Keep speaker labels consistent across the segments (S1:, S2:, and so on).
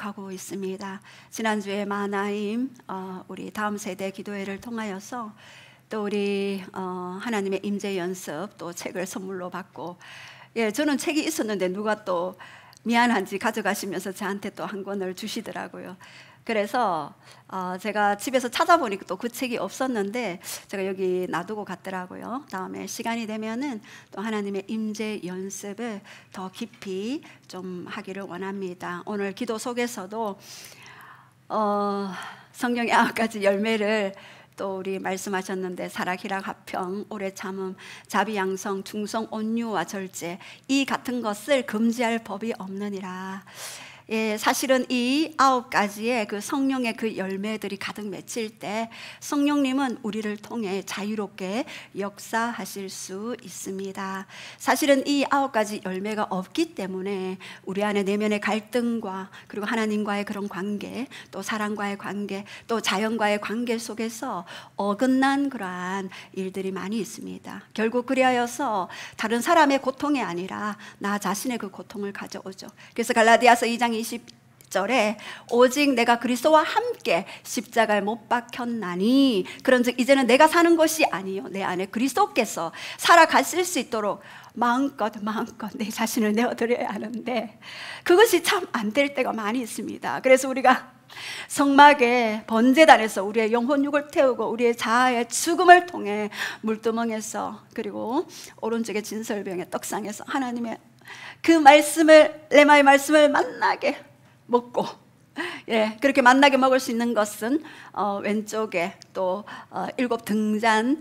S1: 계속하고 있습니다. 지난주에 마나임 우리 다음 세대 기도회를 통하여서 또 우리 하나님의 임재 연습 또 책을 선물로 받고, 예, 저는 책이 있었는데 누가 또 미안한지 가져가시면서 저한테 또 한 권을 주시더라고요. 그래서 제가 집에서 찾아보니까 또 그 책이 없었는데 제가 여기 놔두고 갔더라고요. 다음에 시간이 되면은 또 하나님의 임재 연습을 더 깊이 좀 하기를 원합니다. 오늘 기도 속에서도 성령의 9가지 열매를 또 우리 말씀하셨는데, 사랑, 희락, 화평, 오래 참음, 자비, 양성, 충성, 온유와 절제, 이 같은 것을 금지할 법이 없느니라. 예, 사실은 이 9가지의 그 성령의 그 열매들이 가득 맺힐 때 성령님은 우리를 통해 자유롭게 역사하실 수 있습니다. 사실은 이 9가지 열매가 없기 때문에 우리 안에 내면의 갈등과 그리고 하나님과의 그런 관계, 또 사랑과의 관계, 또 자연과의 관계 속에서 어긋난 그러한 일들이 많이 있습니다. 결국 그리하여서 다른 사람의 고통이 아니라 나 자신의 그 고통을 가져오죠. 그래서 갈라디아서 2장 20절에 오직 내가 그리스도와 함께 십자가에 못 박혔나니 그런즉 이제는 내가 사는 것이 아니요 내 안에 그리스도께서 살아가실 수 있도록 마음껏 내 자신을 내어드려야 하는데, 그것이 참 안 될 때가 많이 있습니다. 그래서 우리가 성막의 번제단에서 우리의 영혼육을 태우고 우리의 자아의 죽음을 통해 물두멍에서 그리고 오른쪽의 진설병의 떡상에서 하나님의 그 말씀을, 레마의 말씀을 만나게 먹고, 예, 그렇게 만나게 먹을 수 있는 것은 왼쪽에 또 7 등잔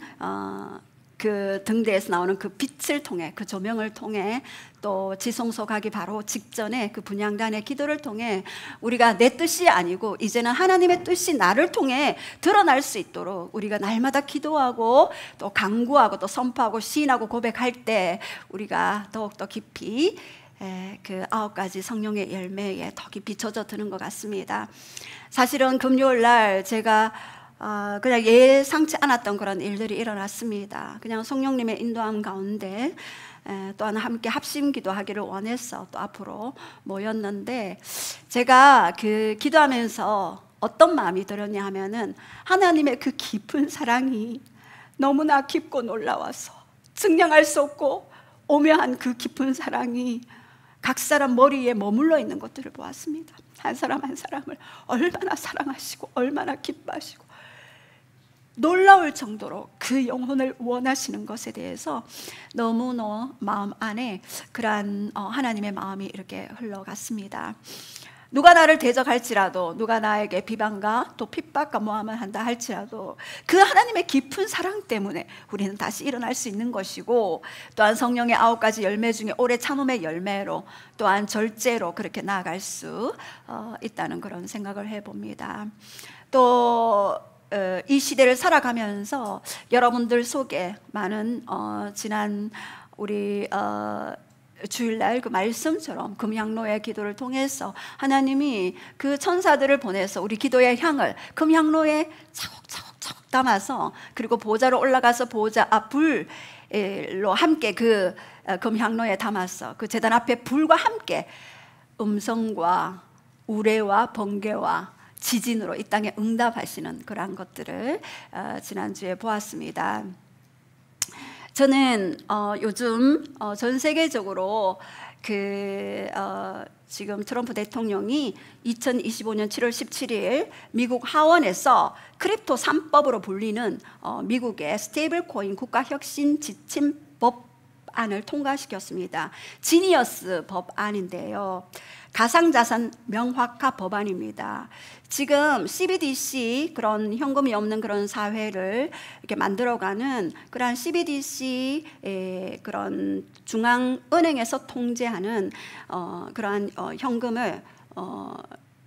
S1: 그 등대에서 나오는 그 빛을 통해, 그 조명을 통해, 또 지성소 가기 바로 직전에 그 분향단의 기도를 통해 우리가 내 뜻이 아니고 이제는 하나님의 뜻이 나를 통해 드러날 수 있도록 우리가 날마다 기도하고 또 간구하고 또 선포하고 시인하고 고백할 때 우리가 더욱더 깊이 그 9가지 성령의 열매에 더 깊이 젖어드는 것 같습니다. 사실은 금요일 날 제가 그냥 예상치 않았던 그런 일들이 일어났습니다. 그냥 성령님의 인도함 가운데 또한 함께 합심 기도하기를 원해서 또 앞으로 모였는데, 제가 그 기도하면서 어떤 마음이 들었냐 하면은 하나님의 그 깊은 사랑이 너무나 깊고 놀라워서 증량할 수 없고 오묘한 그 깊은 사랑이 각 사람 머리에 머물러 있는 것들을 보았습니다. 한 사람 한 사람을 얼마나 사랑하시고 얼마나 기뻐하시고 놀라울 정도로 그 영혼을 원하시는 것에 대해서 너무너무 마음 안에 그러한 하나님의 마음이 이렇게 흘러갔습니다. 누가 나를 대적할지라도, 누가 나에게 비방과 또 핍박과 모함을 한다 할지라도 그 하나님의 깊은 사랑 때문에 우리는 다시 일어날 수 있는 것이고, 또한 성령의 9가지 열매 중에 오래 참음의 열매로 또한 절제로 그렇게 나아갈 수 있다는 그런 생각을 해봅니다. 또 이 시대를 살아가면서 여러분들 속에 많은 지난 우리 주일날 그 말씀처럼 금향로의 기도를 통해서 하나님이 그 천사들을 보내서 우리 기도의 향을 금향로에 차곡차곡 담아서, 그리고 보좌로 올라가서 보좌 앞 불로 함께 그 금향로에 담아서 그 제단 앞에 불과 함께 음성과 우레와 번개와 지진으로 이 땅에 응답하시는 그러한 것들을 지난주에 보았습니다. 저는 요즘 전 세계적으로 지금 트럼프 대통령이 2025년 7월 17일 미국 하원에서 크립토 3법으로 불리는 미국의 스테이블 코인 국가혁신 지침 법안을 통과시켰습니다. 지니어스 법안인데요, 가상자산 명확화 법안입니다. 지금 CBDC, 그런 현금이 없는 그런 사회를 이렇게 만들어가는 그러한 CBDC 그런 중앙은행에서 통제하는 그러한 현금을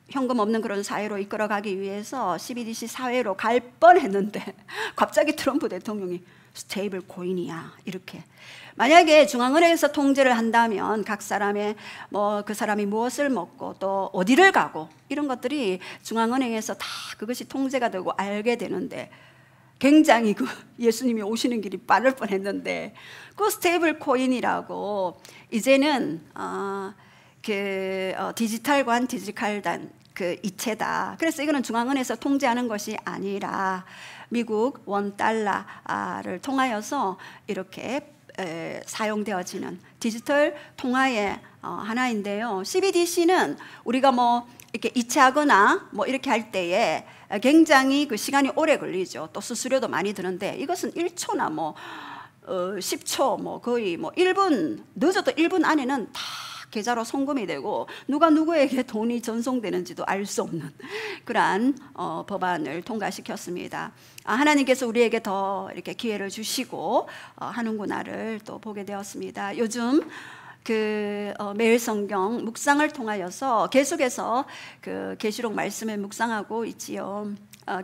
S1: 현금 없는 그런 사회로 이끌어가기 위해서 CBDC 사회로 갈 뻔했는데 갑자기 트럼프 대통령이 스테이블 코인이야 이렇게. 만약에 중앙은행에서 통제를 한다면 각 사람의 그 사람이 무엇을 먹고 또 어디를 가고 이런 것들이 중앙은행에서 다 그것이 통제가 되고 알게 되는데, 굉장히 그 예수님이 오시는 길이 빠를 뻔했는데 그 스테이블 코인이라고 이제는 디지털관 디지털단 그 이체다. 그래서 이거는 중앙은행에서 통제하는 것이 아니라 미국 $1를 통하여서 이렇게 사용되어지는 디지털 통화의 하나인데요. CBDC는 우리가 뭐 이렇게 이체하거나 뭐 이렇게 할 때에 굉장히 그 시간이 오래 걸리죠. 또 수수료도 많이 드는데 이것은 1초나 뭐 10초 뭐 거의 뭐 1분, 늦어도 1분 안에는 다 계좌로 송금이 되고 누가 누구에게 돈이 전송되는지도 알 수 없는 그러한 법안을 통과시켰습니다. 하나님께서 우리에게 더 이렇게 기회를 주시고 하는구나를 또 보게 되었습니다. 요즘 그 매일 성경 묵상을 통하여서 계속해서 그 계시록 말씀을 묵상하고 있지요.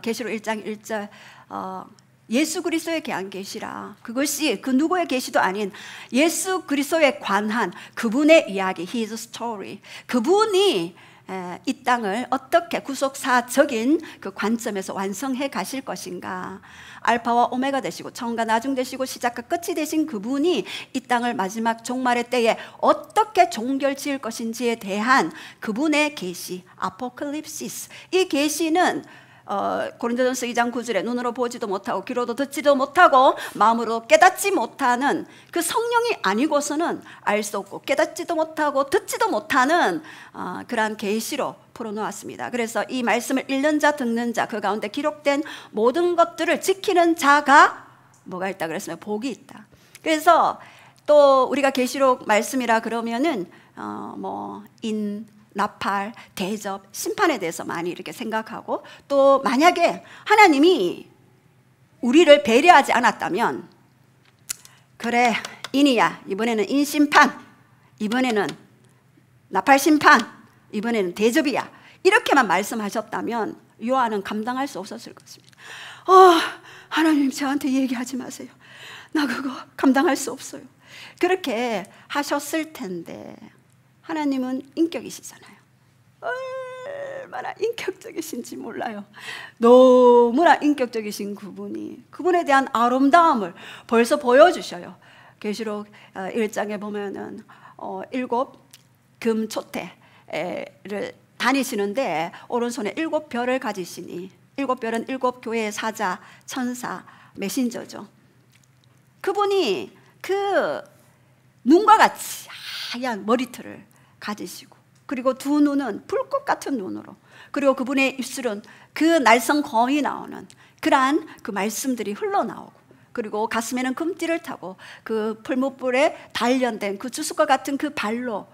S1: 계시록 1장 1절 예수 그리스도에 대한 계시라. 그것이 그 누구의 계시도 아닌 예수 그리스도에 관한 그분의 이야기, His story. 그분이 이 땅을 어떻게 구속사적인 그 관점에서 완성해 가실 것인가. 알파와 오메가 되시고 처음과 나중 되시고 시작과 끝이 되신 그분이 이 땅을 마지막 종말의 때에 어떻게 종결 지을 것인지에 대한 그분의 계시, 아포칼립시스. 이 계시는 고린도전서 2장 9절에 눈으로 보지도 못하고 귀로도 듣지도 못하고 마음으로 깨닫지 못하는 그 성령이 아니고서는 알 수 없고 깨닫지도 못하고 듣지도 못하는 그러한 계시로 풀어놓았습니다. 그래서 이 말씀을 읽는 자 듣는 자 그 가운데 기록된 모든 것들을 지키는 자가 뭐가 있다 그랬으면 복이 있다. 그래서 또 우리가 계시록 말씀이라 그러면은 나팔, 대접, 심판에 대해서 많이 이렇게 생각하고 또 만약에 하나님이 우리를 배려하지 않았다면 그래 인이야 이번에는 인심판, 이번에는 나팔 심판, 이번에는 대접이야 이렇게만 말씀하셨다면 요한은 감당할 수 없었을 것입니다. 하나님 저한테 얘기하지 마세요. 나 그거 감당할 수 없어요. 그렇게 하셨을 텐데 하나님은 인격이시잖아요. 얼마나 인격적이신지 몰라요. 너무나 인격적이신 그분에 대한 아름다움을 벌써 보여주셔요. 계시록 1장에 보면은 7 금초대를 다니시는데 오른손에 7별을 가지시니 7별은 7 교회의 사자, 천사, 메신저죠. 그분이 그 눈과 같이 하얀 머리털을 가지시고 그리고 두 눈은 불꽃 같은 눈으로 그리고 그분의 입술은 그 날성 검이 나오는 그러한 그 말씀들이 흘러나오고 그리고 가슴에는 금띠를 타고 그 풀무불에 단련된 그 주석과 같은 그 발로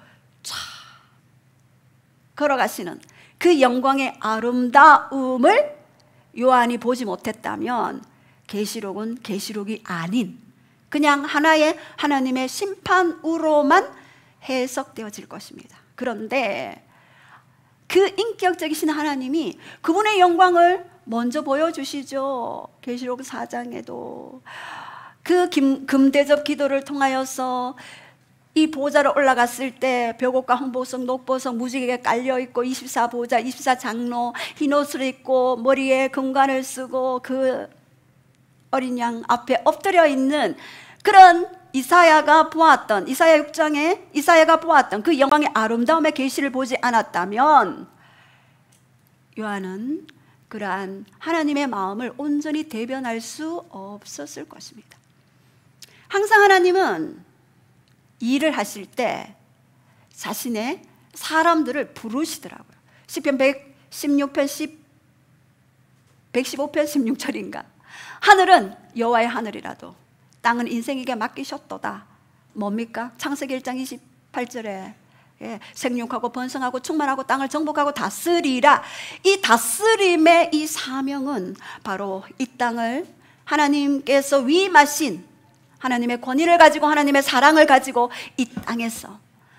S1: 쫙 걸어가시는 그 영광의 아름다움을 요한이 보지 못했다면 계시록은 계시록이 아닌 그냥 하나의 하나님의 심판으로만 해석되어질 것입니다. 그런데 그 인격적이신 하나님이 그분의 영광을 먼저 보여주시죠. 계시록 4장에도 그 금대접 기도를 통하여서 이 보좌로 올라갔을 때 벽옥과 홍보석, 녹보석 무지개가 깔려있고 24보좌, 24장로 흰 옷을 입고 머리에 금관을 쓰고 그 어린 양 앞에 엎드려 있는 그런 이사야가 6장에 이사야가 보았던 그 영광의 아름다움의 계시를 보지 않았다면 요한은 그러한 하나님의 마음을 온전히 대변할 수 없었을 것입니다. 항상 하나님은 일을 하실 때 자신의 사람들을 부르시더라고요. 시편 115편 16절인가 하늘은 여호와의 하늘이라도 땅은 인생에게 맡기셨도다. 뭡니까? 창세기 1장 28절에 생육하고 번성하고 충만하고 땅을 정복하고 다스리라. 이 다스림의 이 사명은 바로 이 땅을 하나님께서 위임하신 하나님의 권위를 가지고 하나님의 사랑을 가지고 이 땅에서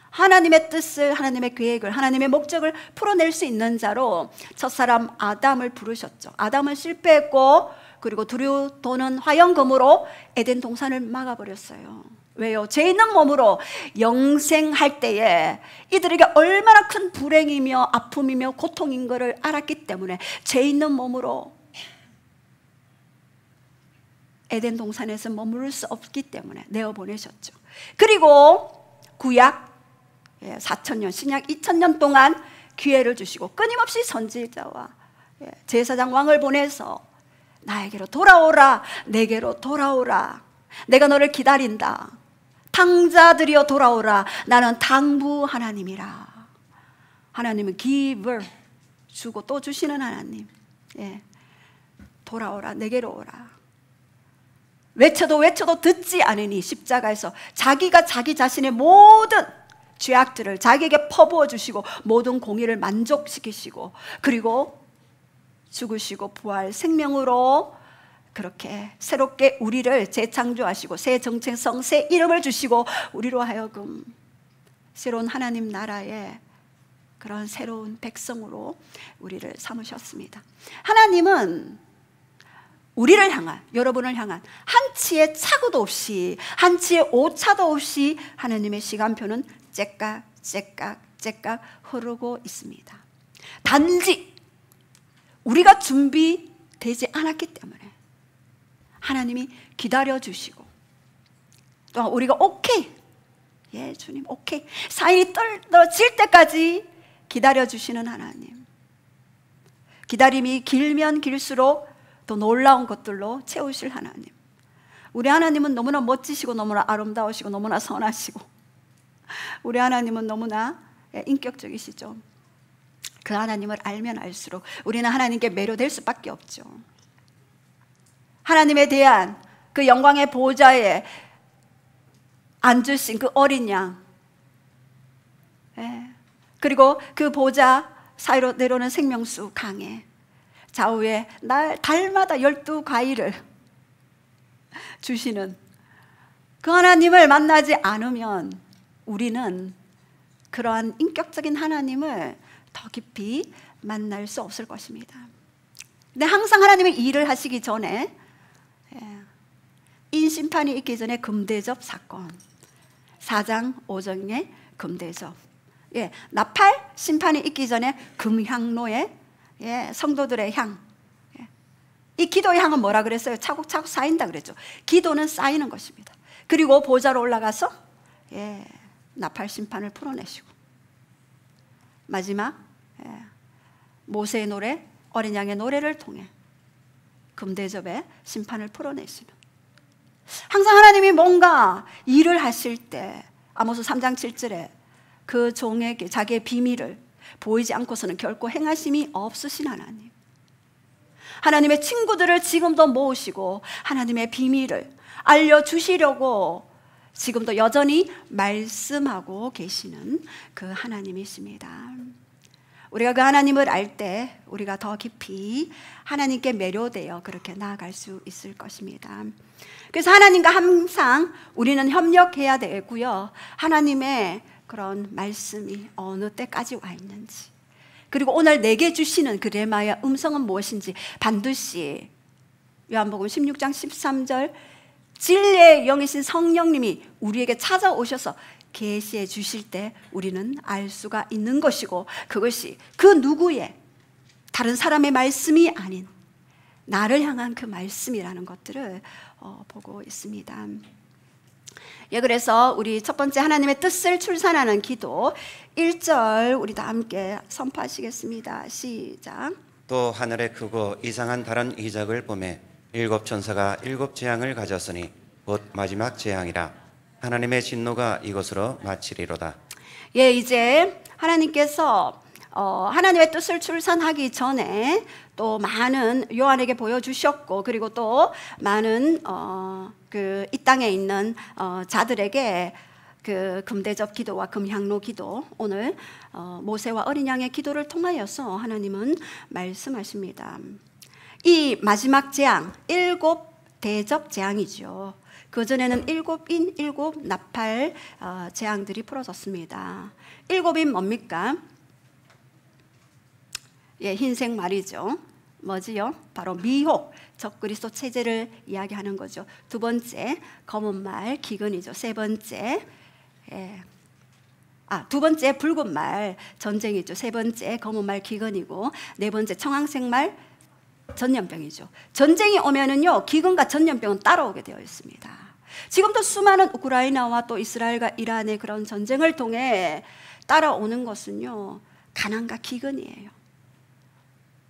S1: 하나님의 뜻을, 하나님의 계획을, 하나님의 목적을 풀어낼 수 있는 자로 첫사람 아담을 부르셨죠. 아담은 실패했고 그리고 두루 도는 화영검으로 에덴 동산을 막아버렸어요. 왜요? 죄 있는 몸으로 영생할 때에 이들에게 얼마나 큰 불행이며 아픔이며 고통인 것을 알았기 때문에 죄 있는 몸으로 에덴 동산에서 머무를 수 없기 때문에 내어보내셨죠. 그리고 구약 4,000년, 신약 2,000년 동안 기회를 주시고 끊임없이 선지자와 제사장 왕을 보내서 나에게로 돌아오라, 내게로 돌아오라, 내가 너를 기다린다, 탕자들이여 돌아오라, 나는 당부 하나님이라. 하나님은 giver, 주고 또 주시는 하나님. 돌아오라, 내게로 오라. 외쳐도 듣지 않으니 십자가에서 자기가 자기 자신의 모든 죄악들을 자기에게 퍼부어 주시고 모든 공의를 만족시키시고 그리고 죽으시고 부활 생명으로 그렇게 새롭게 우리를 재창조하시고 새 정체성, 새 이름을 주시고 우리로 하여금 새로운 하나님 나라의 그런 새로운 백성으로 우리를 삼으셨습니다. 하나님은 우리를 향한, 여러분을 향한 한치의 착오도 없이, 한치의 오차도 없이 하나님의 시간표는 째깍 흐르고 있습니다. 단지 우리가 준비되지 않았기 때문에 하나님이 기다려주시고 또 우리가 오케이, 주님 오케이, 사인이 떨어질 때까지 기다려주시는 하나님. 기다림이 길면 길수록 더 놀라운 것들로 채우실 하나님. 우리 하나님은 너무나 멋지시고 너무나 아름다우시고 너무나 선하시고 우리 하나님은 너무나 인격적이시죠. 그 하나님을 알면 알수록 우리는 하나님께 매료될 수밖에 없죠. 하나님에 대한 그 영광의 보좌에 앉으신 그 어린 양, 그리고 그 보좌 사이로 내려오는 생명수 강에 좌우에 달마다 12과일을 주시는 그 하나님을 만나지 않으면 우리는 그러한 인격적인 하나님을 더 깊이 만날 수 없을 것입니다. 근데 항상 하나님의 일을 하시기 전에 인심판이 있기 전에 금대접 사건, 4장 5장의 금대접, 나팔 심판이 있기 전에 금향로에 성도들의 향, 이 기도의 향은 뭐라 그랬어요? 차곡차곡 쌓인다 그랬죠. 기도는 쌓이는 것입니다. 그리고 보좌로 올라가서 나팔 심판을 풀어내시고 마지막 모세의 노래, 어린 양의 노래를 통해 금대접의 심판을 풀어내시는, 항상 하나님이 뭔가 일을 하실 때 아모스 3장 7절에 그 종에게 자기의 비밀을 보이지 않고서는 결코 행하심이 없으신 하나님. 하나님의 친구들을 지금도 모으시고 하나님의 비밀을 알려주시려고 지금도 여전히 말씀하고 계시는 그 하나님이십니다. 우리가 그 하나님을 알 때 우리가 더 깊이 하나님께 매료되어 그렇게 나아갈 수 있을 것입니다. 그래서 하나님과 항상 우리는 협력해야 되고요, 하나님의 그런 말씀이 어느 때까지 와 있는지, 그리고 오늘 내게 주시는 그 레마의 음성은 무엇인지 반드시 요한복음 16장 13절 진리의 영이신 성령님이 우리에게 찾아오셔서 계시해 주실 때 우리는 알 수가 있는 것이고, 그것이 그 누구의 다른 사람의 말씀이 아닌 나를 향한 그 말씀이라는 것들을 보고 있습니다. 그래서 우리 첫 번째 하나님의 뜻을 출산하는 기도 1절 우리 다 함께 선포하시겠습니다. 시작.
S2: 또 하늘에 크고 이상한 다른 이적을 보매 7 천사가 7 재앙을 가졌으니 곧 마지막 재앙이라. 하나님의 진노가 이것으로 마치리로다.
S1: 이제 하나님께서 하나님의 뜻을 출산하기 전에 또 많은 요한에게 보여주셨고, 그리고 또 많은 이 땅에 있는 자들에게 그 금대접 기도와 금향로 기도, 오늘 모세와 어린 양의 기도를 통하여서 하나님은 말씀하십니다. 이 마지막 재앙, 7 대접 재앙이죠. 그 전에는 7인 7 나팔 재앙들이 풀어졌습니다. 7인 뭡니까? 흰색 말이죠. 뭐지요? 바로 미혹, 적그리스도 체제를 이야기하는 거죠. 두 번째 검은 말, 기근이죠. 세 번째 두 번째 붉은 말, 전쟁이죠. 세 번째 검은 말, 기근이고, 네 번째 청황색 말, 전염병이죠. 전쟁이 오면은요, 기근과 전염병은 따라오게 되어 있습니다. 지금도 수많은 우크라이나와 또 이스라엘과 이란의 그런 전쟁을 통해 따라오는 것은요, 가난과 기근이에요.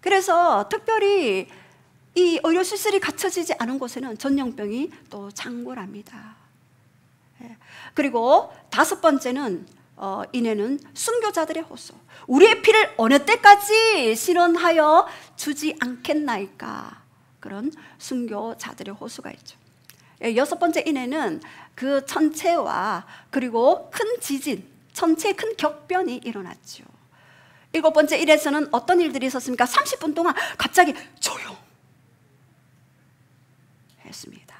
S1: 그래서 특별히 이 의료시설이 갖춰지지 않은 곳에는 전염병이 또 창궐합니다. 그리고 5번째는 이내는 순교자들의 호소. 우리의 피를 어느 때까지 실현하여 주지 않겠나이까. 그런 순교자들의 호소가 있죠. 6번째 이내는 그 천체와 그리고 큰 지진, 천체의 큰 격변이 일어났죠. 7번째 일에서는 어떤 일들이 있었습니까? 30분 동안 갑자기 조용했습니다.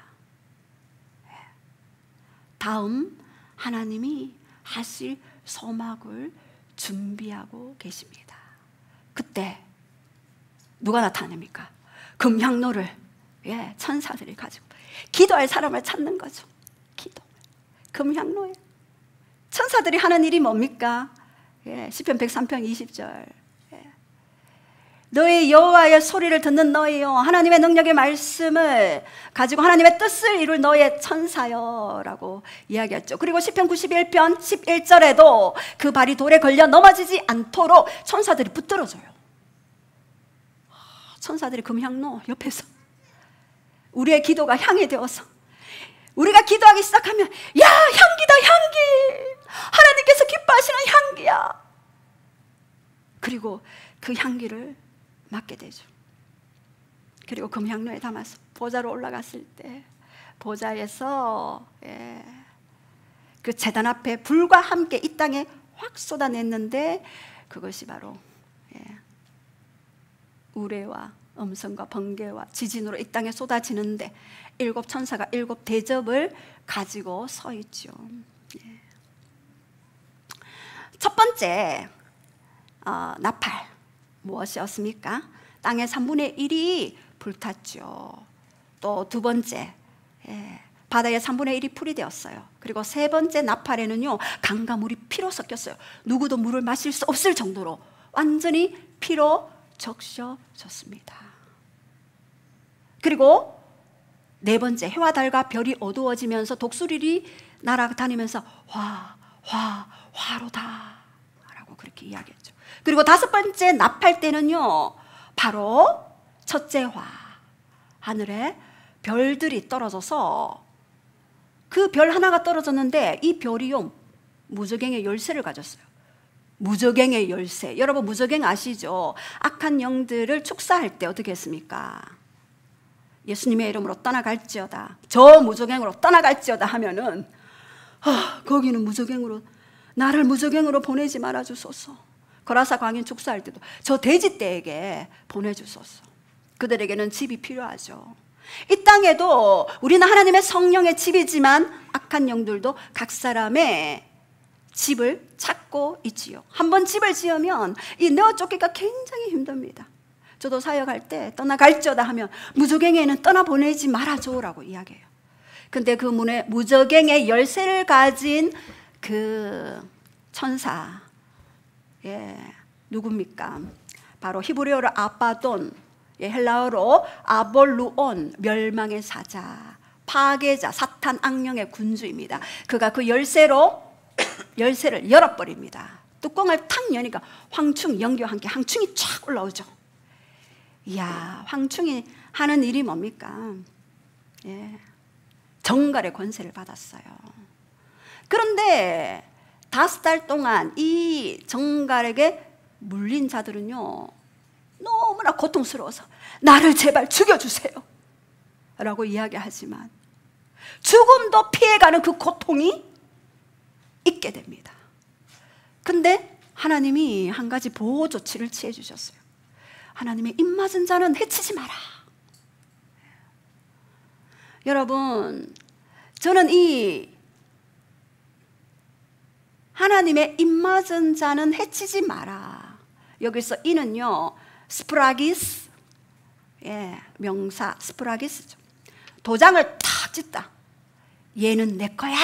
S1: 다음 하나님이 하실 소막을 준비하고 계십니다. 그때 누가 나타납니까? 금향로를 천사들이 가지고 기도할 사람을 찾는 거죠. 기도. 금향로에 천사들이 하는 일이 뭡니까? 시편 103편 20절. 너희 여호와의 소리를 듣는 너희요, 하나님의 능력의 말씀을 가지고 하나님의 뜻을 이룰 너희의 천사여 라고 이야기했죠. 그리고 시편 91편 11절에도 그 발이 돌에 걸려 넘어지지 않도록 천사들이 붙들어줘요. 천사들이 금향로 옆에서 우리의 기도가 향이 되어서 우리가 기도하기 시작하면 야, 향기다, 향기! 하나님께서 기뻐하시는 향기야. 그리고 그 향기를 맡게 되죠. 그리고 금향로에 담아서 보좌로 올라갔을 때 보좌에서 그 제단 앞에 불과 함께 이 땅에 확 쏟아냈는데 그것이 바로 우레와 음성과 번개와 지진으로 이 땅에 쏟아지는데 7 천사가 7 대접을 가지고 서 있죠. 첫 번째 나팔 무엇이었습니까? 땅의 3분의 1이 불탔죠. 또 2번째 바다의 3분의 1이 풀이 되었어요. 그리고 3번째 나팔에는요, 강과 물이 피로 섞였어요. 누구도 물을 마실 수 없을 정도로 완전히 피로 적셔졌습니다. 그리고 4번째 해와 달과 별이 어두워지면서 독수리들이 날아다니면서 화로다 라고 그렇게 이야기했죠. 그리고 5번째 나팔 때는요, 바로 첫째 화, 하늘에 별들이 떨어져서 그 별 하나가 떨어졌는데 이 별이요, 무저갱의 열쇠를 가졌어요. 무저갱의 열쇠. 여러분 무저갱 아시죠? 악한 영들을 축사할 때 어떻게 했습니까? 예수님의 이름으로 떠나갈지어다, 저 무저갱으로 떠나갈지어다 하면은 거기는 무저갱으로, 나를 무저갱으로 보내지 말아주소서. 거라사 광인 축사할 때도 저 돼지떼에게 보내주소서. 그들에게는 집이 필요하죠. 이 땅에도 우리는 하나님의 성령의 집이지만 악한 영들도 각 사람의 집을 찾고 있지요. 한번 집을 지으면 이 내어 쫓기가 굉장히 힘듭니다. 저도 사역할 때 떠나갈지어다 하면 무저갱에는 떠나보내지 말아줘라고 이야기해요. 근데 그 문에 무저갱의 열쇠를 가진 그 천사, 누굽니까? 바로 히브리어로 아바돈, 헬라어로 아볼루온, 멸망의 사자, 파괴자, 사탄 악령의 군주입니다. 그가 그 열쇠를 열어버립니다. 뚜껑을 탁 여니까 황충, 연기와 함께 황충이 쫙 올라오죠. 이야, 황충이 하는 일이 뭡니까? 정갈의 권세를 받았어요. 그런데 5달 동안 이 정갈에게 물린 자들은요, 너무나 고통스러워서 나를 제발 죽여주세요 라고 이야기하지만 죽음도 피해가는 그 고통이 있게 됩니다. 근데 하나님이 한 가지 보호 조치를 취해 주셨어요. 하나님의 입맞은 자는 해치지 마라. 여러분, 저는 이 하나님의 입맞은 자는 해치지 마라, 여기서 이는요, 스프라기스, 명사 스프라기스죠. 도장을 탁 짓다. 얘는 내 거야,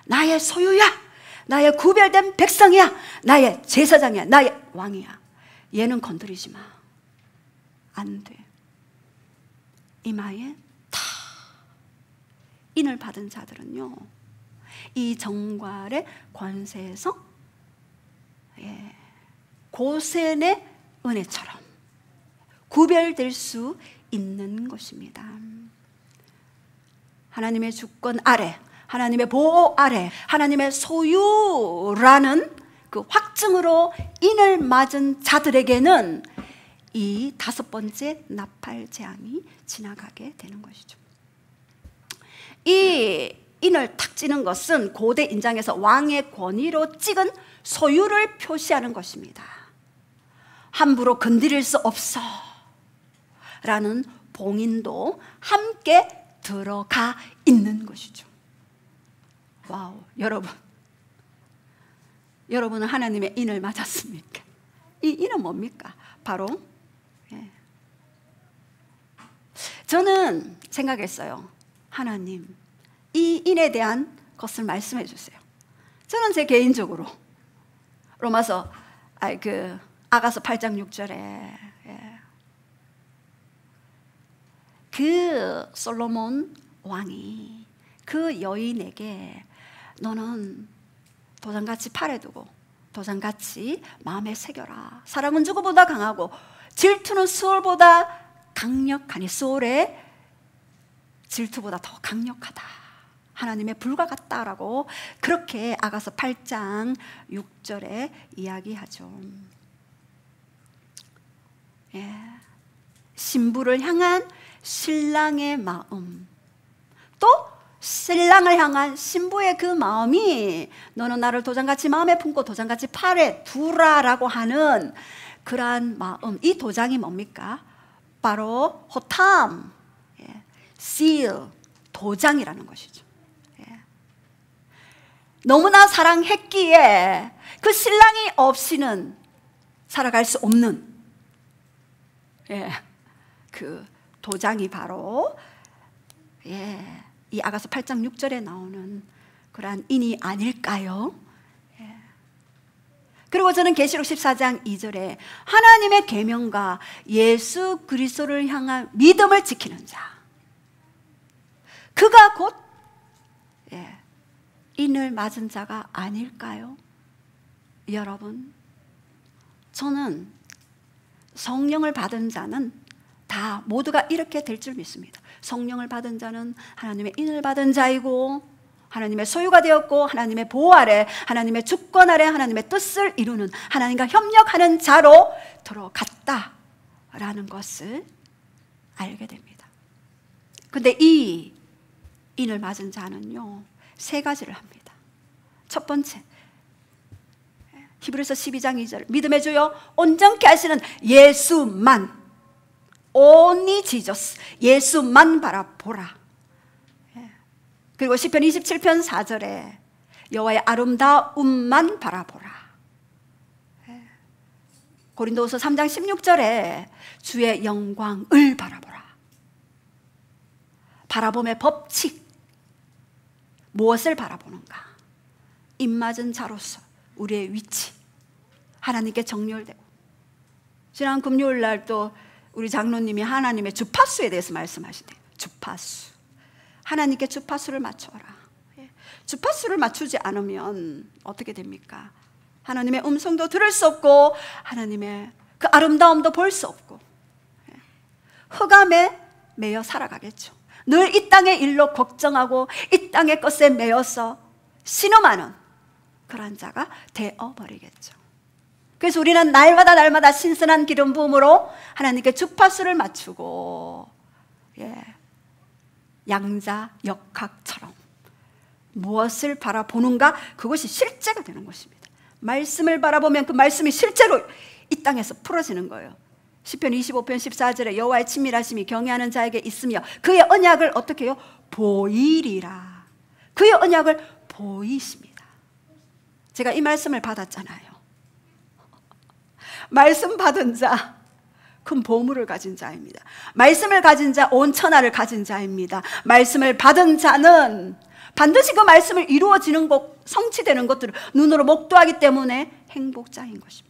S1: 나의 소유야, 나의 구별된 백성이야, 나의 제사장이야, 나의 왕이야. 얘는 건드리지 마. 안 돼. 이마에 탁 인을 받은 자들은요, 이 정갈의 권세에서 고센의 은혜처럼 구별될 수 있는 것입니다. 하나님의 주권 아래, 하나님의 보호 아래, 하나님의 소유라는 그 확증으로 인을 맞은 자들에게는 이 다섯 번째 나팔 재앙이 지나가게 되는 것이죠. 이 인을 탁 찌는 것은 고대 인장에서 왕의 권위로 찍은 소유를 표시하는 것입니다. 함부로 건드릴 수 없어 라는 봉인도 함께 들어가 있는 것이죠. 와우, 여러분은 하나님의 인을 맞았습니까? 이 인은 뭡니까? 바로 저는 생각했어요. 하나님, 이 인에 대한 것을 말씀해 주세요. 저는 제 개인적으로 로마서 아가서 8장 6절에 그 솔로몬 왕이 그 여인에게 너는 도장같이 팔에 두고 도장같이 마음에 새겨라. 사랑은 죽음보다 강하고 질투는 수월보다 강력하니, 수월의 질투보다 더 강력하다. 하나님의 불과 같다라고 그렇게 아가서 8장 6절에 이야기하죠. 신부를 향한 신랑의 마음, 또 신랑을 향한 신부의 그 마음이 너는 나를 도장같이 마음에 품고 도장같이 팔에 두라라고 하는 그러한 마음, 이 도장이 뭡니까? 바로 호탐, seal, 도장이라는 것이죠. 너무나 사랑했기에 그 신랑이 없이는 살아갈 수 없는 그 도장이 바로 이 아가서 8장 6절에 나오는 그러한 인이 아닐까요? 그리고 저는 계시록 14장 2절에 하나님의 계명과 예수 그리스도를 향한 믿음을 지키는 자, 그가 곧 인을 맞은 자가 아닐까요? 여러분, 저는 성령을 받은 자는 다 모두가 이렇게 될 줄 믿습니다. 성령을 받은 자는 하나님의 인을 받은 자이고 하나님의 소유가 되었고 하나님의 보호 아래, 하나님의 주권 아래 하나님의 뜻을 이루는, 하나님과 협력하는 자로 들어갔다라는 것을 알게 됩니다. 근데 이 인을 맞은 자는요, 세 가지를 합니다. 첫 번째, 히브리서 12장 2절, 믿음의 주요 온전케 하시는 예수만, only Jesus, 예수만 바라보라. 그리고 시편 27편 4절에 여호와의 아름다움만 바라보라. 고린도후서 3장 16절에 주의 영광을 바라보라. 바라봄의 법칙, 무엇을 바라보는가? 입맞은 자로서 우리의 위치, 하나님께 정렬되고. 지난 금요일 날 또 우리 장로님이 하나님의 주파수에 대해서 말씀하시대요. 주파수, 하나님께 주파수를 맞춰라. 주파수를 맞추지 않으면 어떻게 됩니까? 하나님의 음성도 들을 수 없고 하나님의 그 아름다움도 볼 수 없고 흑암에 매여 살아가겠죠. 늘 이 땅의 일로 걱정하고 이 땅의 것에 매여서 신음하는 그런 자가 되어버리겠죠. 그래서 우리는 날마다 신선한 기름 부음으로 하나님께 주파수를 맞추고 양자 역학처럼 무엇을 바라보는가, 그것이 실제가 되는 것입니다. 말씀을 바라보면 그 말씀이 실제로 이 땅에서 풀어지는 거예요. 시편 25편 14절에 여호와의 친밀하심이 경외하는 자에게 있으며 그의 언약을 어떻게 해요? 보이리라. 그의 언약을 보이십니다. 제가 이 말씀을 받았잖아요. 말씀 받은 자, 큰 보물을 가진 자입니다. 말씀을 가진 자, 온 천하를 가진 자입니다. 말씀을 받은 자는 반드시 그 말씀을 이루어지는 것, 성취되는 것들을 눈으로 목도하기 때문에 행복자인 것입니다.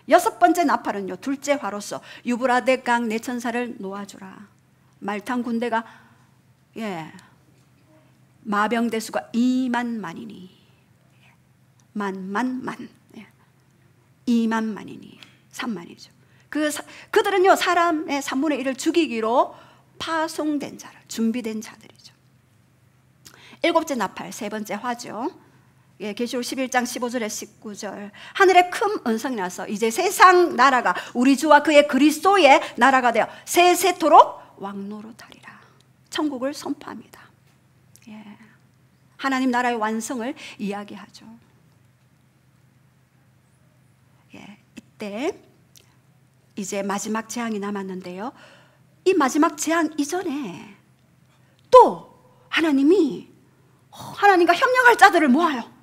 S1: 여섯 번째 나팔은요, 둘째 화로서 유브라데 강 내 천사를 놓아주라. 말탄 군대가 마병대수가 2만 만이니, 만 2만 2만만이니 3만이죠. 그들은요 사람의 3분의 1을 죽이기로 파송된 자를, 준비된 자들이죠. 일곱째 나팔, 세 번째 화죠. 예, 계시록 11장 15절에 19절. 하늘에 큰 음성이 나서 이제 세상 나라가 우리 주와 그의 그리스도의 나라가 되어 세세토록 왕노릇하리라. 천국을 선포합니다. 예, 하나님 나라의 완성을 이야기하죠. 예, 이때 이제 마지막 재앙이 남았는데요, 이 마지막 재앙 이전에 또 하나님과 협력할 자들을 모아요.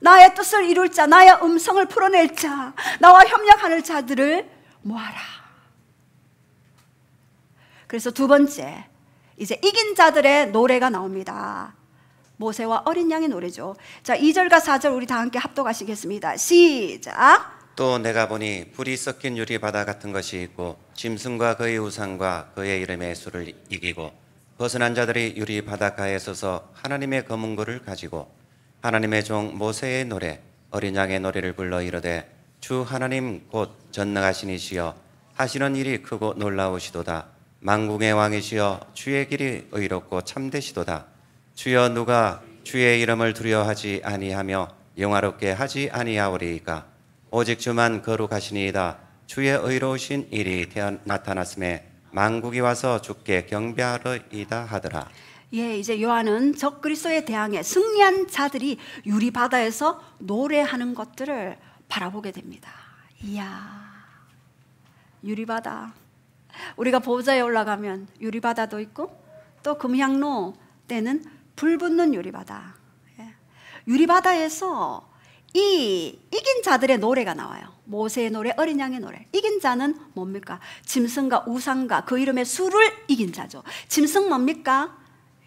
S1: 나의 뜻을 이룰 자, 나의 음성을 풀어낼 자, 나와 협력하는 자들을 모아라. 그래서 두 번째, 이제 이긴 자들의 노래가 나옵니다. 모세와 어린 양의 노래죠. 자, 2절과 4절 우리 다 함께 합독하시겠습니다. 시작.
S2: 또 내가 보니 불이 섞인 유리 바다 같은 것이 있고 짐승과 그의 우상과 그의 이름의 수를 이기고 벗어난 자들이 유리 바닷가에 서서 하나님의 검은 고를 가지고 하나님의 종 모세의 노래 어린 양의 노래를 불러 이르되 주 하나님 곧 전능하신 이시여 하시는 일이 크고 놀라우시도다. 만국의 왕이시여 주의 길이 의롭고 참되시도다. 주여 누가 주의 이름을 두려워하지 아니하며 영화롭게 하지 아니하오리이까. 오직 주만 거룩하시니이다. 주의 의로우신 일이 나타났음에 만국이 와서 주께 경배하리이다 하더라.
S1: 예, 이제 요한은 적그리스도에 대항해 승리한 자들이 유리 바다에서 노래하는 것들을 바라보게 됩니다. 이야, 유리 바다. 우리가 보좌에 올라가면 유리 바다도 있고 또 금향로 때는 불 붙는 유리 바다. 예. 유리 바다에서 이 이긴 자들의 노래가 나와요. 모세의 노래, 어린 양의 노래. 이긴 자는 뭡니까? 짐승과 우상과 그 이름의 수를 이긴 자죠. 짐승 뭡니까?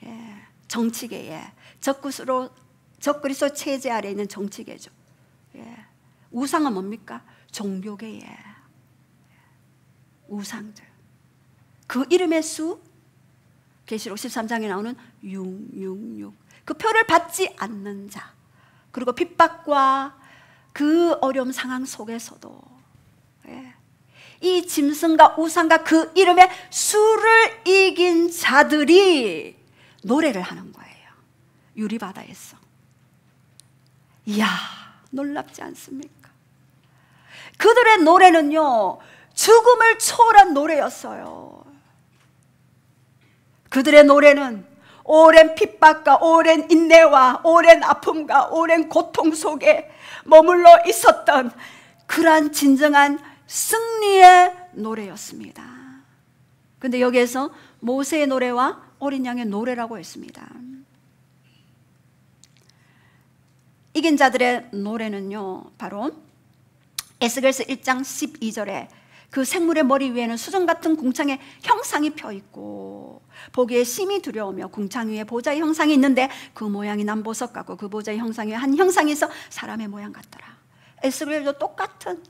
S1: 예, 정치계에 적그리스도 체제 아래 있는 정치계죠. 예. 우상은 뭡니까? 종교계에 우상들. 그 이름의 수, 계시록 13장에 나오는 666. 그 표를 받지 않는 자. 그리고 핍박과 그 어려움 상황 속에서도 이 짐승과 우상과 그 이름의 수를 이긴 자들이 노래를 하는 거예요. 유리바다에서. 이야, 놀랍지 않습니까? 그들의 노래는요, 죽음을 초월한 노래였어요. 그들의 노래는 오랜 핍박과 오랜 인내와 오랜 아픔과 오랜 고통 속에 머물러 있었던 그러한 진정한 승리의 노래였습니다. 그런데 여기에서 모세의 노래와 어린 양의 노래라고 했습니다. 이긴 자들의 노래는요, 바로 에스겔서 1장 12절에 그 생물의 머리 위에는 수정 같은 궁창의 형상이 펴 있고 보기에 심히 두려우며 궁창 위에 보좌의 형상이 있는데 그 모양이 남보석 같고 그 보좌의 형상 위에 한 형상이 있어 사람의 모양 같더라. 에스겔도 똑같은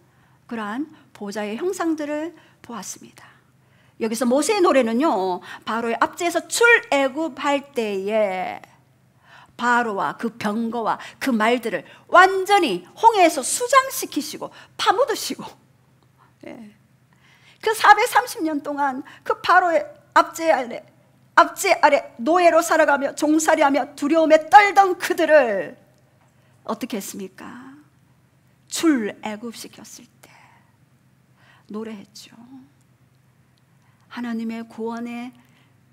S1: 그러한 보좌의 형상들을 보았습니다. 여기서 모세의 노래는요, 바로의 압제에서 출애굽할 때에 바로와 그 병거와 그 말들을 완전히 홍해에서 수장시키시고 파묻으시고, 그 430년 동안 그 바로의 압제 아래 노예로 살아가며 종살이하며 두려움에 떨던 그들을 어떻게 했습니까? 출애굽시켰을 때 노래했죠. 하나님의 구원에,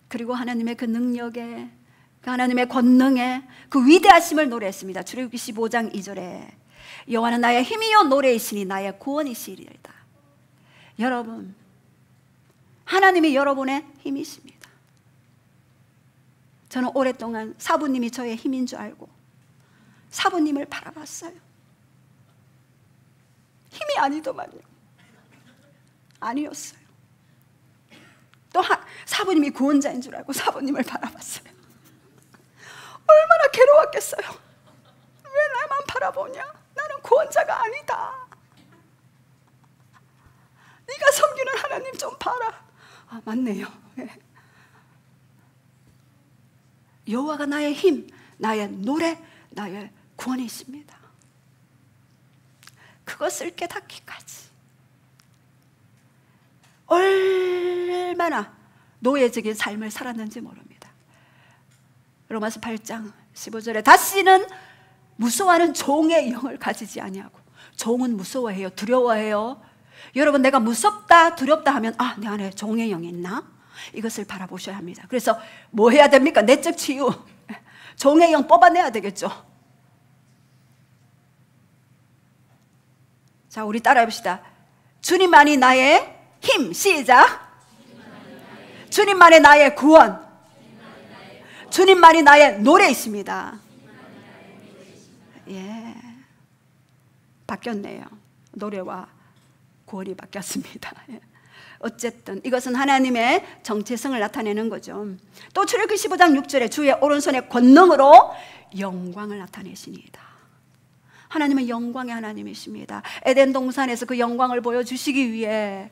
S1: 그리고 하나님의 그 능력에, 그 하나님의 권능에, 그 위대하심을 노래했습니다. 출애굽기 15장 2절에 여호와는 나의 힘이요 노래이시니 나의 구원이시리이다. 여러분, 하나님이 여러분의 힘이십니다. 저는 오랫동안 사부님이 저의 힘인 줄 알고 사부님을 바라봤어요. 힘이 아니더만요. 아니었어요. 또 사부님이 구원자인 줄 알고 사부님을 바라봤어요. 얼마나 괴로웠겠어요. 왜 나만 바라보냐? 나는 구원자가 아니다. 네가 섬기는 하나님 좀 봐라. 아, 맞네요. 여호와가 나의 힘, 나의 노래, 나의 구원이십니다. 그것을 깨닫기까지 얼마나 노예적인 삶을 살았는지 모릅니다. 로마서 8장 15절에 다시는 무서워하는 종의 영을 가지지 아니하고. 종은 무서워해요. 두려워해요. 여러분, 내가 무섭다 두렵다 하면 내 안에 종의 영이 있나? 이것을 바라보셔야 합니다. 그래서 뭐 해야 됩니까? 내적 치유. 종의 영 뽑아내야 되겠죠. 자, 우리 따라해봅시다. 주님만이 나의 힘. 시작. 주님만이 나의 구원. 주님만이 나의 노래이십니다. 예, 바뀌었네요. 노래와 구원이 바뀌었습니다. 어쨌든 이것은 하나님의 정체성을 나타내는 거죠. 또 출애굽기 15장 6절에 주의 오른손의 권능으로 영광을 나타내시니이다. 하나님은 영광의 하나님이십니다. 에덴 동산에서 그 영광을 보여주시기 위해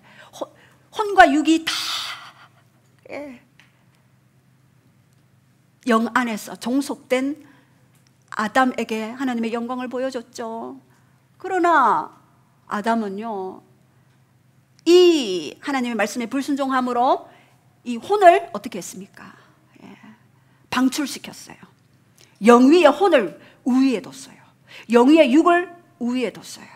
S1: 혼과 육이 다 영 안에서 종속된 아담에게 하나님의 영광을 보여줬죠. 그러나 아담은요, 이 하나님의 말씀에 불순종함으로 이 혼을 어떻게 했습니까? 방출시켰어요. 영위의 혼을 우위에 뒀어요. 영위의 육을 우위에 뒀어요.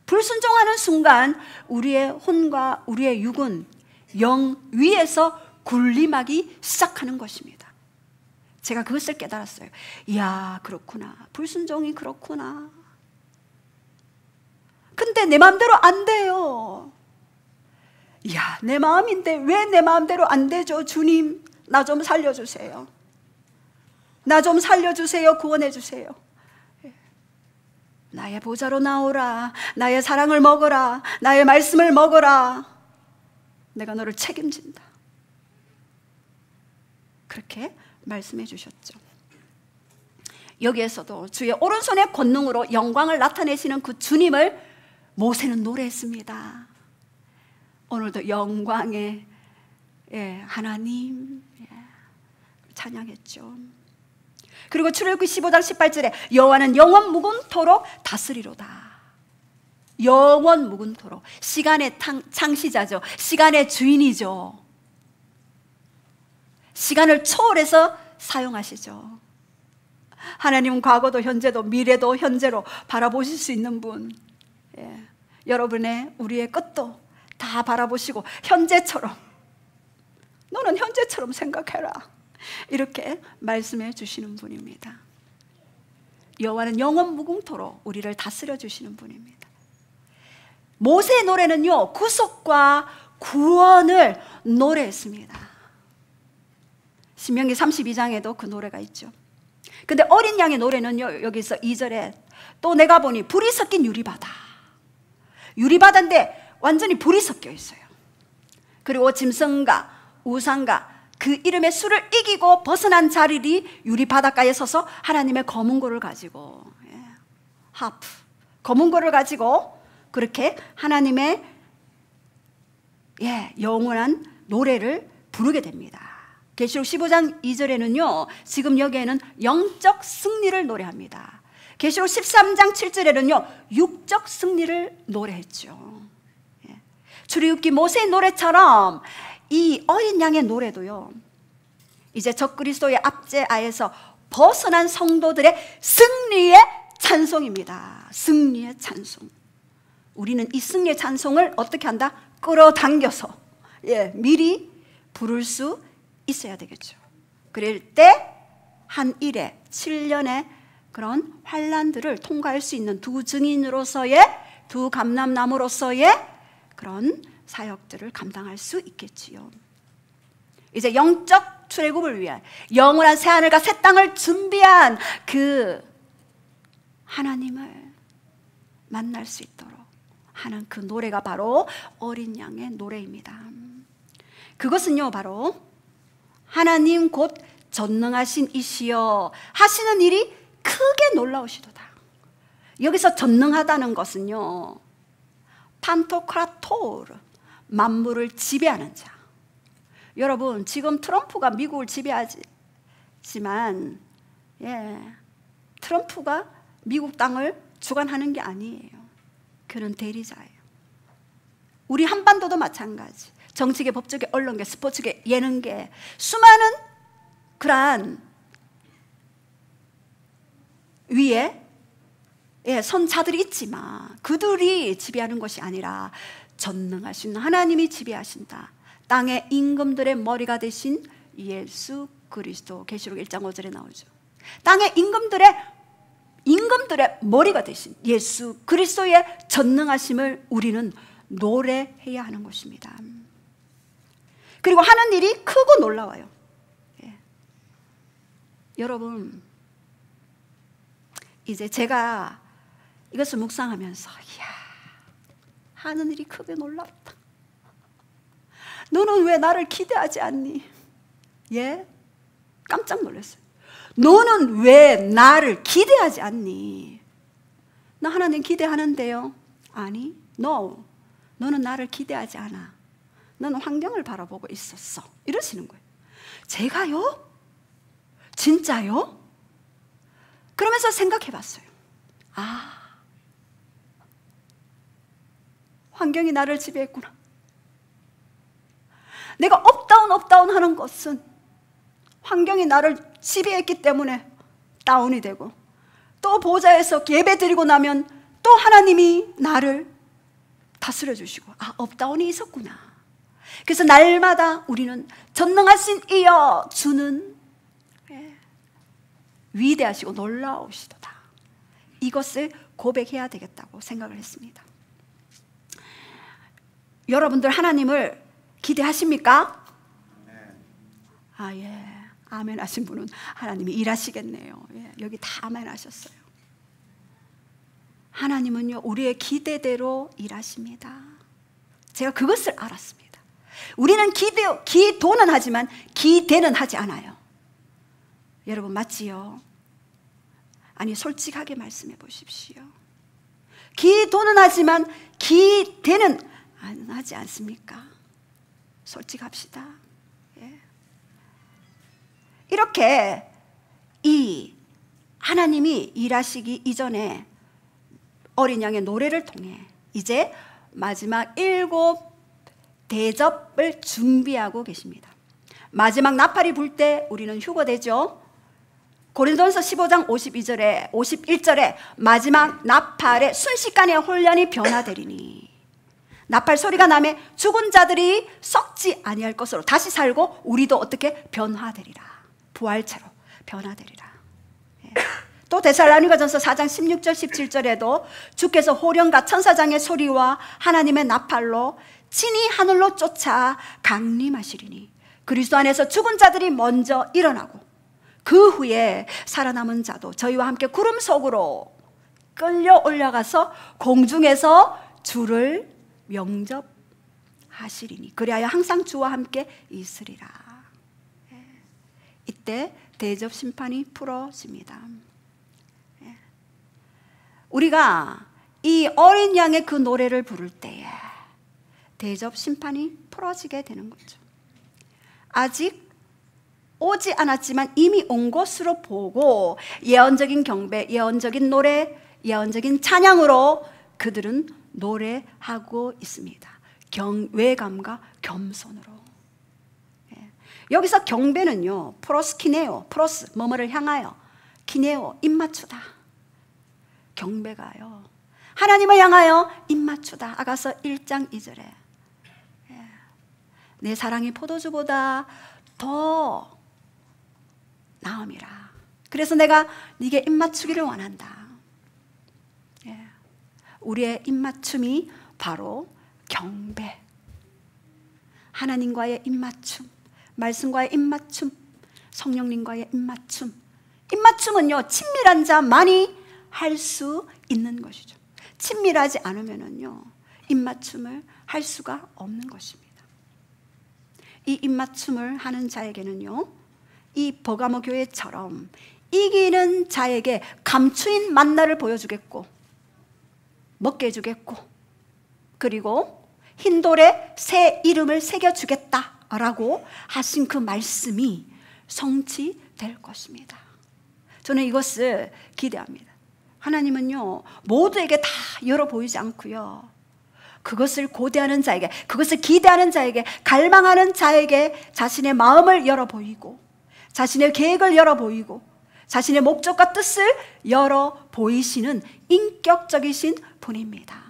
S1: 불순종하는 순간 우리의 혼과 우리의 육은 영 위에서 군림하기 시작하는 것입니다. 제가 그것을 깨달았어요. 이야, 그렇구나. 불순종이 그렇구나. 근데 내 마음대로 안 돼요. 이야, 내 마음인데 왜 내 마음대로 안 되죠? 주님, 나 좀 살려주세요. 나 좀 살려주세요. 구원해주세요. 나의 보좌로 나오라. 나의 사랑을 먹어라. 나의 말씀을 먹어라. 내가 너를 책임진다. 그렇게 말씀해 주셨죠. 여기에서도 주의 오른손의 권능으로 영광을 나타내시는 그 주님을 모세는 노래했습니다. 오늘도 영광의 하나님 찬양했죠. 그리고 출애굽기 15장 18절에 여호와는 영원 무궁토록 다스리로다. 영원 무궁토록. 시간의 창시자죠. 시간의 주인이죠. 시간을 초월해서 사용하시죠. 하나님은 과거도 현재도 미래도 현재로 바라보실 수 있는 분. 여러분의 우리의 끝도 다 바라보시고 현재처럼, 너는 현재처럼 생각해라, 이렇게 말씀해 주시는 분입니다. 여호와는 영원 무궁토록 우리를 다스려 주시는 분입니다. 모세의 노래는요, 구속과 구원을 노래했습니다. 신명기 32장에도 그 노래가 있죠. 근데 어린 양의 노래는요, 여기서 2절에 또 내가 보니 불이 섞인 유리바다. 유리바다인데 완전히 불이 섞여 있어요. 그리고 짐승과 우상과 그 이름의 수를 이기고 벗어난 자리리 유리바닷가에 서서 하나님의 검은고를 가지고, 하프, 검은고를 가지고 그렇게 하나님의 영원한 노래를 부르게 됩니다. 계시록 15장 2절에는요, 지금 여기에는 영적 승리를 노래합니다. 계시록 13장 7절에는요, 육적 승리를 노래했죠. 출애굽기 모세의 노래처럼 이 어린 양의 노래도요, 이제 적그리스도의 압제하에서 벗어난 성도들의 승리의 찬송입니다. 승리의 찬송. 우리는 이 승리의 찬송을 어떻게 한다? 끌어당겨서 미리 부를 수 있어야 되겠죠. 그럴 때 한 일에 7년의 그런 환난들을 통과할 수 있는 두 증인으로서의, 두 감람나무로서의 그런 사역들을 감당할 수 있겠지요. 이제 영적 출애굽을 위한 영원한 새하늘과 새 땅을 준비한 그 하나님을 만날 수 있도록 하는 그 노래가 바로 어린 양의 노래입니다. 그것은요, 바로 하나님 곧 전능하신 이시여 하시는 일이 크게 놀라우시도다. 여기서 전능하다는 것은요, 판토크라토르, 만물을 지배하는 자. 여러분, 지금 트럼프가 미국을 지배하지만 트럼프가 미국 땅을 주관하는 게 아니에요. 그는 대리자예요. 우리 한반도도 마찬가지. 정치계, 법조계, 언론계, 스포츠계, 예능계 수많은 그러한 위에 선자들이 있지만 그들이 지배하는 것이 아니라 전능하신 하나님이 지배하신다. 땅의 임금들의 머리가 되신 예수 그리스도. 계시록 1장 5절에 나오죠. 땅의 임금들의 머리가 되신 예수 그리스도의 전능하심을 우리는 노래해야 하는 것입니다. 그리고 하는 일이 크고 놀라워요. 여러분, 이제 제가 이것을 묵상하면서 이야, 하는 일이 크게 놀랍다. 너는 왜 나를 기대하지 않니? 깜짝 놀랐어요. 너는 왜 나를 기대하지 않니? 나 하나님 기대하는데요. 아니, 너는 나를 기대하지 않아. 너는 환경을 바라보고 있었어. 이러시는 거예요. 제가요? 진짜요? 그러면서 생각해 봤어요. 환경이 나를 지배했구나. 내가 업다운 하는 것은 환경이 나를 지배했기 때문에 다운이 되고, 또 보좌에서 예배 드리고 나면 또 하나님이 나를 다스려 주시고, 업다운이 있었구나. 그래서 날마다 우리는 전능하신 이여 주는 위대하시고 놀라우시도다. 이것을 고백해야 되겠다고 생각을 했습니다. 여러분들 하나님을 기대하십니까? 예. 아멘 하신 분은 하나님이 일하시겠네요. 여기 다 아멘 하셨어요. 하나님은요, 우리의 기대대로 일하십니다. 제가 그것을 알았습니다. 우리는 기도는 하지만 기대는 하지 않아요. 여러분 맞지요? 아니, 솔직하게 말씀해 보십시오. 기도는 하지만 기대는 안 하지 않습니까? 솔직합시다. 이렇게 이 하나님이 일하시기 이전에 어린 양의 노래를 통해 이제 마지막 7 대접을 준비하고 계십니다. 마지막 나팔이 불 때 우리는 휴거되죠. 고린도전서 15장 52절에 51절에 마지막 나팔에 순식간에 혼란이 변화되리니 나팔 소리가 나매 죽은 자들이 썩지 아니할 것으로 다시 살고 우리도 어떻게 변화되리라. 부활체로 변화되리라. 또 데살로니가전서 4장 16절 17절에도 주께서 호령과 천사장의 소리와 하나님의 나팔로 친히 하늘로 쫓아 강림하시리니 그리스도 안에서 죽은 자들이 먼저 일어나고 그 후에 살아남은 자도 저희와 함께 구름 속으로 끌려 올라가서 공중에서 주를 영접하시리니 그리하여 항상 주와 함께 있으리라. 이때 대접 심판이 풀어집니다. 우리가 이 어린 양의 그 노래를 부를 때에 대접 심판이 풀어지게 되는 거죠. 아직 오지 않았지만 이미 온 것으로 보고 예언적인 경배, 예언적인 노래, 예언적인 찬양으로 그들은 노래하고 있습니다. 외감과 겸손으로. 여기서 경배는요, 프로스키네오, 프로스, 뭐뭐를 향하여, 키네오, 입맞추다. 경배가요, 하나님을 향하여 입맞추다. 아가서 1장 2절에 내 사랑이 포도주보다 더 나음이라. 그래서 내가 네게 입맞추기를 원한다. 우리의 입맞춤이 바로 경배, 하나님과의 입맞춤, 말씀과의 입맞춤, 성령님과의 입맞춤. 입맞춤은요, 친밀한 자만이 할 수 있는 것이죠. 친밀하지 않으면은요, 입맞춤을 할 수가 없는 것입니다. 이 입맞춤을 하는 자에게는요, 이 버가모 교회처럼 이기는 자에게 감추인 만나를 보여주겠고, 먹게 해주겠고, 그리고 흰돌에 새 이름을 새겨주겠다라고 하신 그 말씀이 성취될 것입니다. 저는 이것을 기대합니다. 하나님은요, 모두에게 다 열어 보이지 않고요, 그것을 고대하는 자에게, 그것을 기대하는 자에게, 갈망하는 자에게 자신의 마음을 열어 보이고, 자신의 계획을 열어 보이고, 자신의 목적과 뜻을 열어 보이시는 인격적이신 분입니다.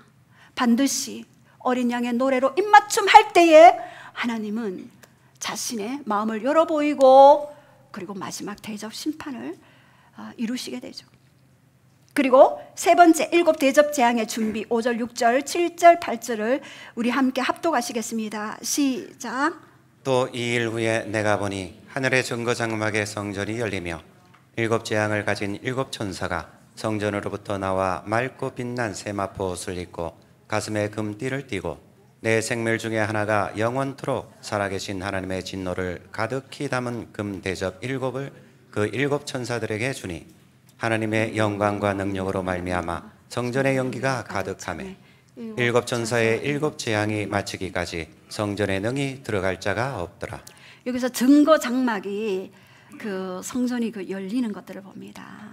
S1: 반드시 어린 양의 노래로 입맞춤 할 때에 하나님은 자신의 마음을 열어 보이고, 그리고 마지막 대접 심판을 이루시게 되죠. 그리고 세 번째, 일곱 대접 재앙의 준비, 5절, 6절, 7절, 8절을 우리 함께 합독하시겠습니다. 시작.
S2: 또 이 일 후에 내가 보니 하늘의 증거 장막의 성전이 열리며 일곱 재앙을 가진 일곱 천사가 성전으로부터 나와 맑고 빛난 세마포 옷을 입고 가슴에 금띠를 띠고 내 생멸 중에 하나가 영원토록 살아계신 하나님의 진노를 가득히 담은 금 대접 일곱을 그 일곱 천사들에게 주니 하나님의 영광과 능력으로 말미암아 성전의 연기가 가득하매 일곱 천사의 일곱 재앙이 마치기까지 성전에 능히 들어갈 자가 없더라.
S1: 여기서 증거 장막이 그 성전이 그 열리는 것들을 봅니다.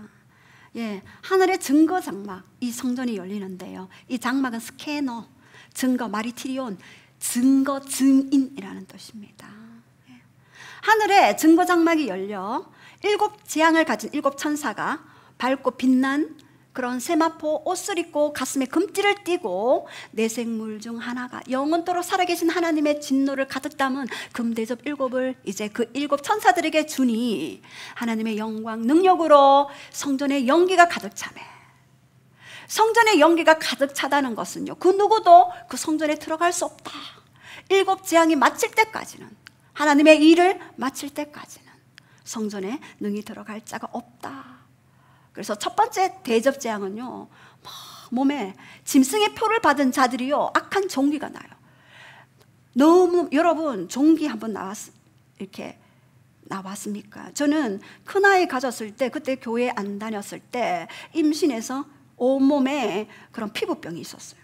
S1: 예, 하늘의 증거 장막, 이 성전이 열리는데요, 이 장막은 스캐너, 증거, 마리티리온, 증거 증인이라는 뜻입니다. 예. 하늘에 증거 장막이 열려 일곱 재앙을 가진 일곱 천사가 밝고 빛난 그런 세마포 옷을 입고 가슴에 금띠를 띠고 내생물 중 하나가 영원토록 살아계신 하나님의 진노를 가득 담은 금대접 일곱을 이제 그 일곱 천사들에게 주니 하나님의 영광 능력으로 성전의 연기가 가득 차매. 성전의 연기가 가득 차다는 것은요, 그 누구도 그 성전에 들어갈 수 없다. 일곱 재앙이 마칠 때까지는, 하나님의 일을 마칠 때까지는 성전에 능히 들어갈 자가 없다. 그래서 첫 번째 대접 재앙은요, 몸에 짐승의 표를 받은 자들이요, 악한 종기가 나요. 너무, 여러분 종기 한번 이렇게 나왔습니까? 저는 큰아이 가졌을 때, 그때 교회 안 다녔을 때 임신해서 온몸에 그런 피부병이 있었어요.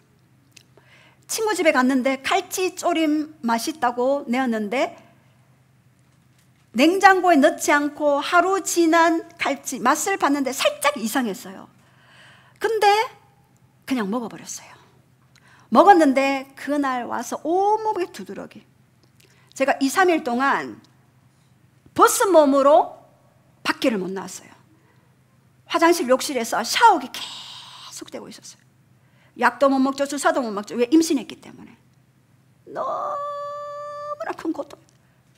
S1: 친구 집에 갔는데 칼치 조림 맛있다고 내었는데 냉장고에 넣지 않고 하루 지난 칼치 맛을 봤는데 살짝 이상했어요. 근데 그냥 먹어버렸어요. 먹었는데 그날 와서 온몸에 두드러기. 제가 2, 3일 동안 벗은 몸으로 밖에를 못 나왔어요. 화장실 욕실에서 샤워기 계속 되고 있었어요. 약도 못 먹죠, 주사도 못 먹죠. 왜? 임신했기 때문에. 너무나 큰 고통,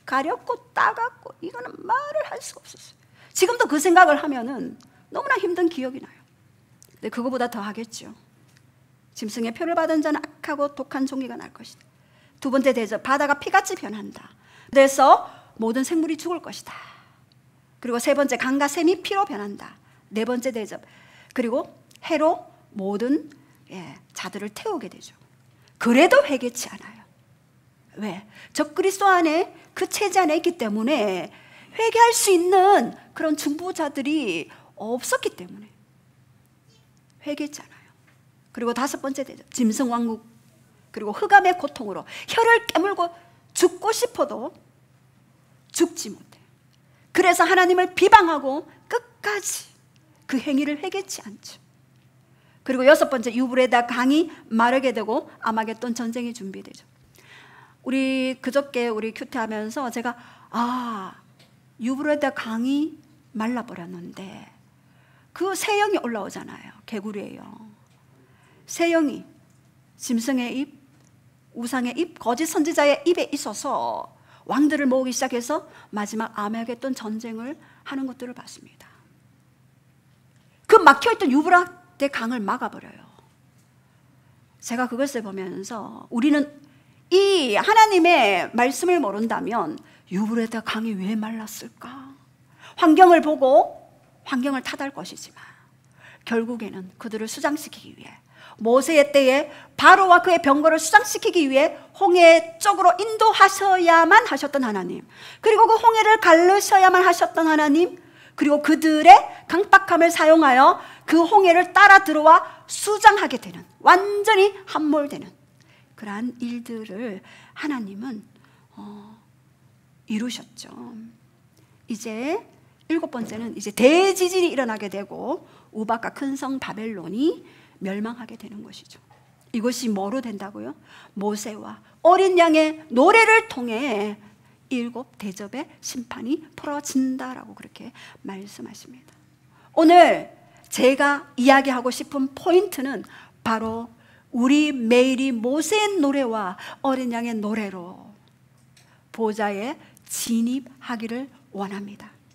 S1: 가렵고 따갑고, 이거는 말을 할 수가 없었어요. 지금도 그 생각을 하면은 너무나 힘든 기억이 나요. 근데 그거보다 더 하겠죠. 짐승의 표를 받은 자는 악하고 독한 종기가 날 것이다. 두 번째 대접, 바다가 피같이 변한다. 그래서 모든 생물이 죽을 것이다. 그리고 세 번째, 강과 샘이 피로 변한다. 네 번째 대접, 그리고 해로 모든 자들을 태우게 되죠. 그래도 회개치 않아요. 왜? 적그리스도 안에, 그 체제 안에 있기 때문에 회개할 수 있는 그런 중보자들이 없었기 때문에 회개치 않아요. 그리고 다섯 번째 대접, 짐승왕국, 그리고 흑암의 고통으로 혀를 깨물고 죽고 싶어도 죽지 못해요. 그래서 하나님을 비방하고 끝까지 그 행위를 회개치 않죠. 그리고 여섯 번째, 유브레다 강이 마르게 되고 아마겟돈 전쟁이 준비되죠. 우리 그저께 우리 큐티하면서 제가 유브레다 강이 말라버렸는데 그 새 영이 올라오잖아요. 개구리예요. 새 영이 짐승의 입, 우상의 입, 거짓 선지자의 입에 있어서 왕들을 모으기 시작해서 마지막 아마겟돈 전쟁을 하는 것들을 봤습니다. 그 막혀있던 유브라데 강을 막아버려요. 제가 그것을 보면서 우리는 이 하나님의 말씀을 모른다면 유브라데 강이 왜 말랐을까? 환경을 보고 환경을 탓할 것이지만 결국에는 그들을 수장시키기 위해, 모세의 때에 바로와 그의 병거를 수장시키기 위해 홍해 쪽으로 인도하셔야만 하셨던 하나님, 그리고 그 홍해를 갈르셔야만 하셨던 하나님, 그리고 그들의 강박함을 사용하여 그 홍해를 따라 들어와 수장하게 되는, 완전히 함몰되는 그러한 일들을 하나님은 이루셨죠. 이제 일곱 번째는 이제 대지진이 일어나게 되고 우박과 큰 성 바벨론이 멸망하게 되는 것이죠. 이것이 뭐로 된다고요? 모세와 어린 양의 노래를 통해 7 대접의 심판이 풀어진다라고 그렇게 말씀하십니다. 오늘 제가 이야기하고 싶은 포인트는 바로 우리 매일이 모세의 노래와 어린 양의 노래로 보좌에 진입하기를 원합니다.